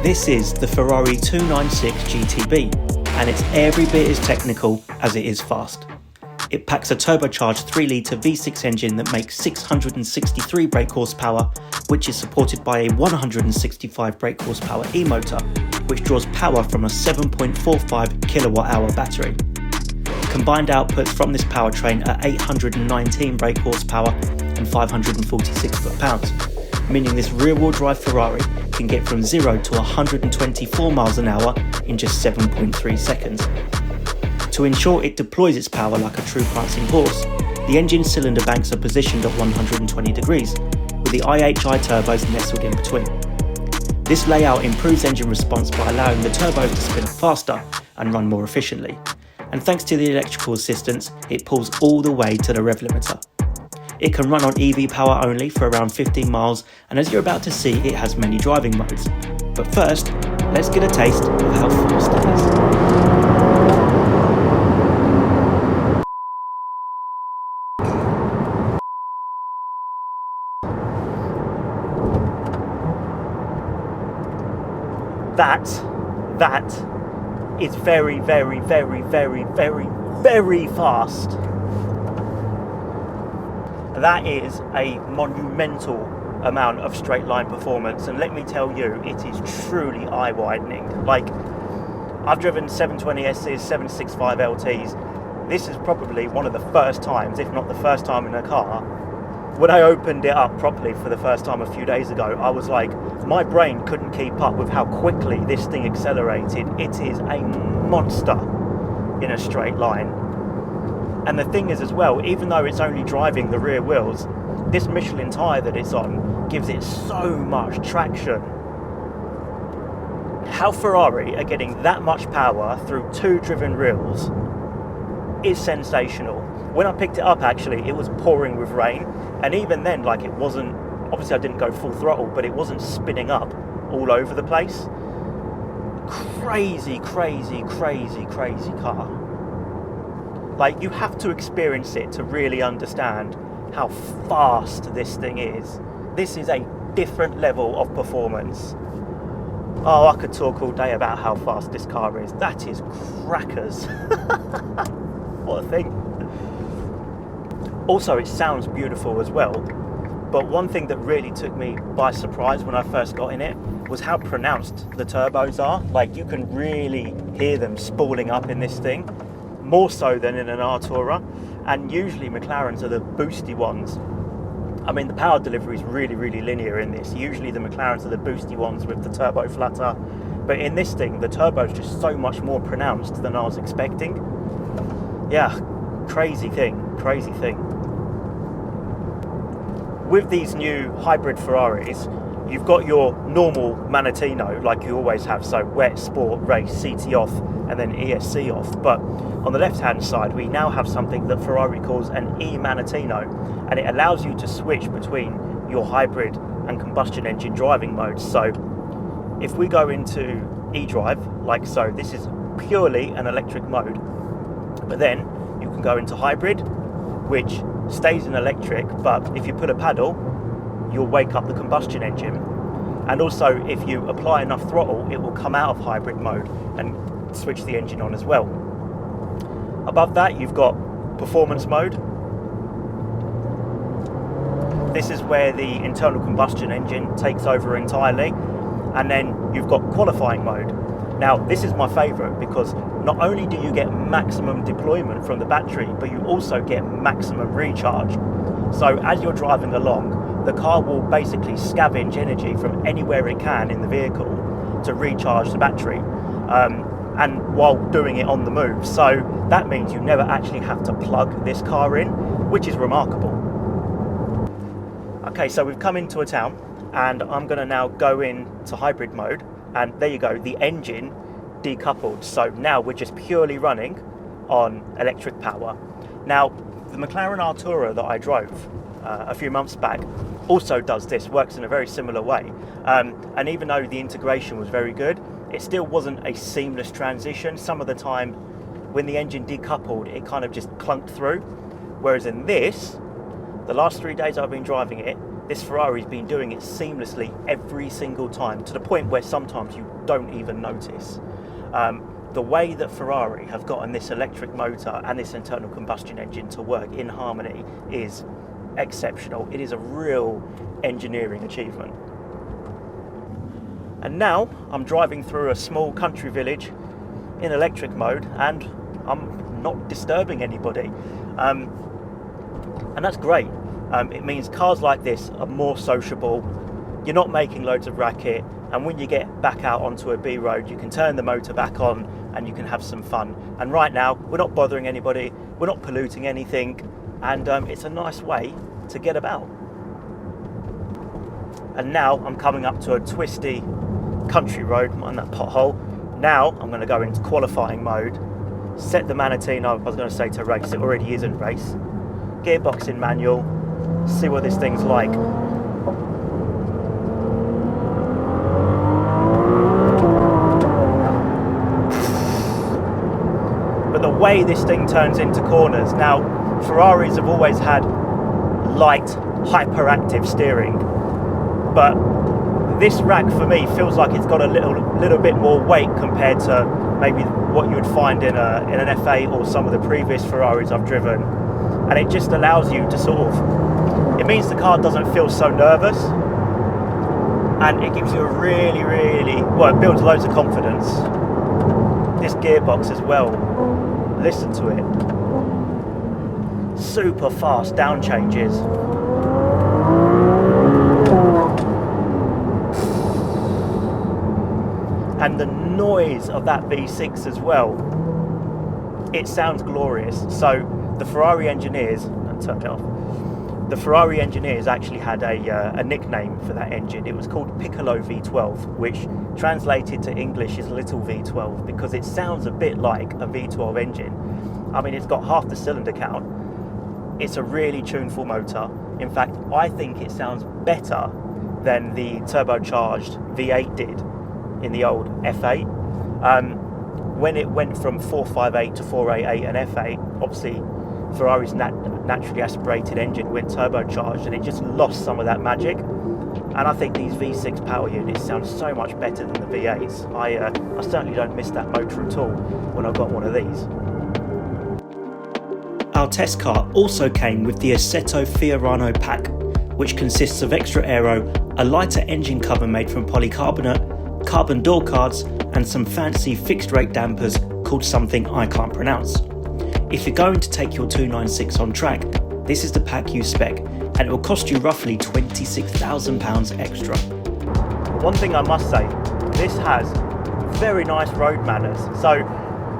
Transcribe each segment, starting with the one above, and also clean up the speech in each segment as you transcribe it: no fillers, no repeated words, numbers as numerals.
This is the Ferrari 296 GTB, and it's every bit as technical as it is fast. It packs a turbocharged 3-litre V6 engine that makes 663 brake horsepower, which is supported by a 165 brake horsepower e-motor, which draws power from a 7.45 kilowatt-hour battery. Combined outputs from this powertrain are 819 brake horsepower and 546 foot-pounds, meaning this rear-wheel drive Ferrari can get from 0 to 124 miles an hour in just 7.3 seconds. To ensure it deploys its power like a true prancing horse, the engine cylinder banks are positioned at 120 degrees, with the IHI turbos nestled in between. This layout improves engine response by allowing the turbos to spin faster and run more efficiently. And thanks to the electrical assistance, it pulls all the way to the rev limiter. It can run on EV power only for around 15 miles, and as you're about to see, it has many driving modes. But first, let's get a taste of how fast it is. That is very, very, very, very, very, very fast. That is a monumental amount of straight line performance, and let me tell you, it is truly eye-widening. Like, I've driven 720Ss, 765 LTs. This is probably one of the first times, if not the first time in a car, when I opened it up properly for the first time a few days ago, I was like, my brain couldn't keep up with how quickly this thing accelerated. It is a monster in a straight line. And the thing is as well, even though it's only driving the rear wheels, this Michelin tyre that it's on gives it so much traction. How Ferrari are getting that much power through two driven rears is sensational. When I picked it up, actually, it was pouring with rain, and even then, like, it wasn't, obviously I didn't go full throttle, but it wasn't spinning up all over the place. Crazy, crazy, crazy, crazy car. Like, you have to experience it to really understand how fast this thing is. This is a different level of performance. Oh, I could talk all day about how fast this car is. That is crackers. What a thing. Also, it sounds beautiful as well, but one thing that really took me by surprise when I first got in it was how pronounced the turbos are. Like, you can really hear them spooling up in this thing, more so than in an Artura, and usually McLarens are the boosty ones. I mean, the power delivery is really, really linear in this. Usually the McLarens are the boosty ones with the turbo flutter, but in this thing, the turbo is just so much more pronounced than I was expecting. Yeah, crazy thing. With these new hybrid Ferraris, you've got your normal Manettino, like you always have, so wet, sport, race, CT off, and then ESC off. But on the left-hand side, we now have something that Ferrari calls an e-Manettino, and it allows you to switch between your hybrid and combustion engine driving modes. So if we go into e-drive, like so, this is purely an electric mode, but then you can go into hybrid, which stays in electric, but if you put a pedal, you'll wake up the combustion engine. And also, if you apply enough throttle, it will come out of hybrid mode and switch the engine on as well. Above that, you've got performance mode. This is where the internal combustion engine takes over entirely. And then you've got qualifying mode. Now, this is my favorite because not only do you get maximum deployment from the battery, but you also get maximum recharge. So as you're driving along, the car will basically scavenge energy from anywhere it can in the vehicle to recharge the battery, and while doing it on the move. So that means you never actually have to plug this car in, which is remarkable. Okay, so we've come into a town, and I'm going to now go into hybrid mode. And there you go, the engine decoupled. So now we're just purely running on electric power. Now, the McLaren Artura that I drove a few months back also does this, works in a very similar way. And even though the integration was very good, it still wasn't a seamless transition. Some of the time, when the engine decoupled, it kind of just clunked through. Whereas in this, the last 3 days I've been driving it, this Ferrari's been doing it seamlessly every single time, to the point where sometimes you don't even notice. The way that Ferrari have gotten this electric motor and this internal combustion engine to work in harmony is exceptional. It is a real engineering achievement. And now I'm driving through a small country village in electric mode, and I'm not disturbing anybody. And that's great. It means cars like this are more sociable. You're not making loads of racket, and when you get back out onto a B road, you can turn the motor back on and you can have some fun. And right now, we're not bothering anybody, we're not polluting anything, and it's a nice way to get about. And now I'm coming up to a twisty country road on that pothole. Now I'm going to go into qualifying mode, set the Manatino, I was going to say to race, it already is in race, gearbox in manual, see what this thing's like. But the way this thing turns into corners, now Ferraris have always had light, hyperactive steering, but this rack for me feels like it's got a little bit more weight compared to maybe what you would find in an F8 or some of the previous Ferraris I've driven, and it just allows you to sort of, it means the car doesn't feel so nervous, and it gives you a really, well, it builds loads of confidence. This gearbox as well, listen to it, super fast down changes. And the noise of that V6 as well, it sounds glorious. So the Ferrari engineers, and turn it off, the Ferrari engineers actually had a nickname for that engine. It was called Piccolo V12, which translated to English is Little V12, because it sounds a bit like a V12 engine. I mean, it's got half the cylinder count. It's a really tuneful motor. In fact, I think it sounds better than the turbocharged V8 did in the old F8. When it went from 458 to 488 and F8, obviously Ferrari's naturally aspirated engine went turbocharged, and it just lost some of that magic. And I think these V6 power units sound so much better than the V8s. I certainly don't miss that motor at all when I've got one of these. Our test car also came with the Assetto Fiorano pack, which consists of extra aero, a lighter engine cover made from polycarbonate, carbon door cards, and some fancy fixed rate dampers called something I can't pronounce. If you're going to take your 296 on track, this is the pack you spec, and it will cost you roughly £26,000 extra. One thing I must say, this has very nice road manners. So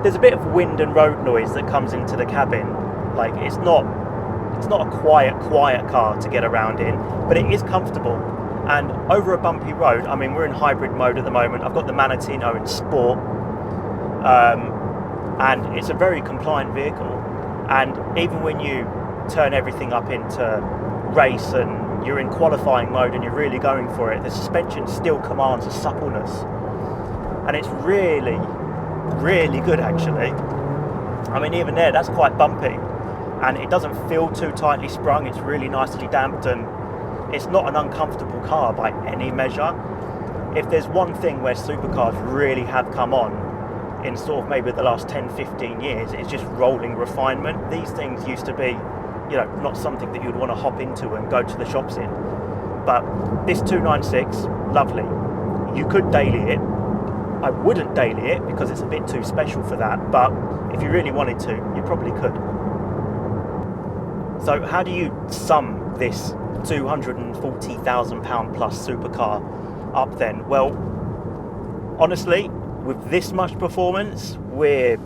there's a bit of wind and road noise that comes into the cabin. Like, it's not a quiet car to get around in, but it is comfortable. And over a bumpy road, I mean, we're in hybrid mode at the moment. I've got the Manatino in sport, and it's a very compliant vehicle. And even when you turn everything up into race and you're in qualifying mode and you're really going for it, the suspension still commands a suppleness. And it's really, really good, actually. I mean, even there, that's quite bumpy. And it doesn't feel too tightly sprung. It's really nicely damped, and it's not an uncomfortable car by any measure. If there's one thing where supercars really have come on in sort of maybe the last 10-15 years, it's just rolling refinement. These things used to be, you know, not something that you'd want to hop into and go to the shops in. But this 296, lovely. You could daily it. I wouldn't daily it because it's a bit too special for that, but if you really wanted to, you probably could. So how do you sum this £240,000 plus supercar up then? Well, honestly, with this much performance, we're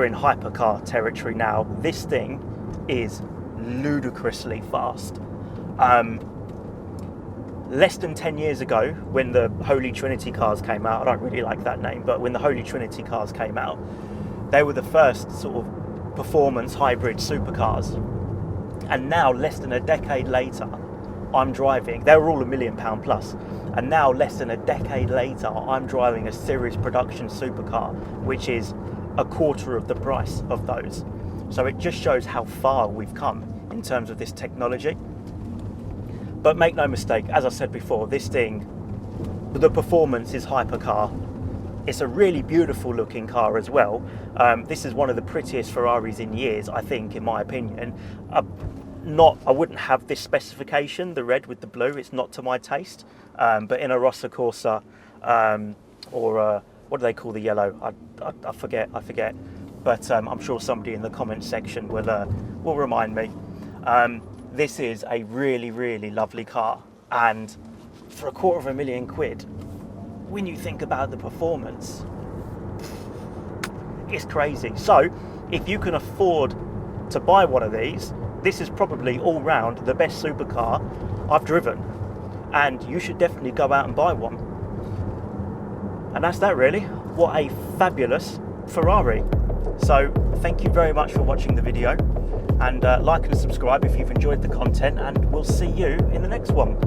in hypercar territory now. This thing is ludicrously fast. Less than 10 years ago, when the Holy Trinity cars came out, I don't really like that name, but when the Holy Trinity cars came out, they were the first sort of performance hybrid supercars. And now, less than a decade later, I'm driving, they were all £1 million plus, and now less than a decade later, I'm driving a series production supercar, which is a quarter of the price of those. So it just shows how far we've come in terms of this technology. But make no mistake, as I said before, this thing, the performance is hypercar. It's a really beautiful looking car as well. This is one of the prettiest Ferraris in years, I think, in my opinion. I wouldn't have this specification, the red with the blue. It's not to my taste. But in a Rossa Corsa, or what do they call the yellow? I forget. But I'm sure somebody in the comments section will remind me. This is a really, really lovely car, and for £250,000, when you think about the performance, it's crazy. So if you can afford to buy one of these, this is probably all round the best supercar I've driven, and you should definitely go out and buy one. And that's that really. What a fabulous Ferrari. So thank you very much for watching the video, and like and subscribe if you've enjoyed the content, and we'll see you in the next one.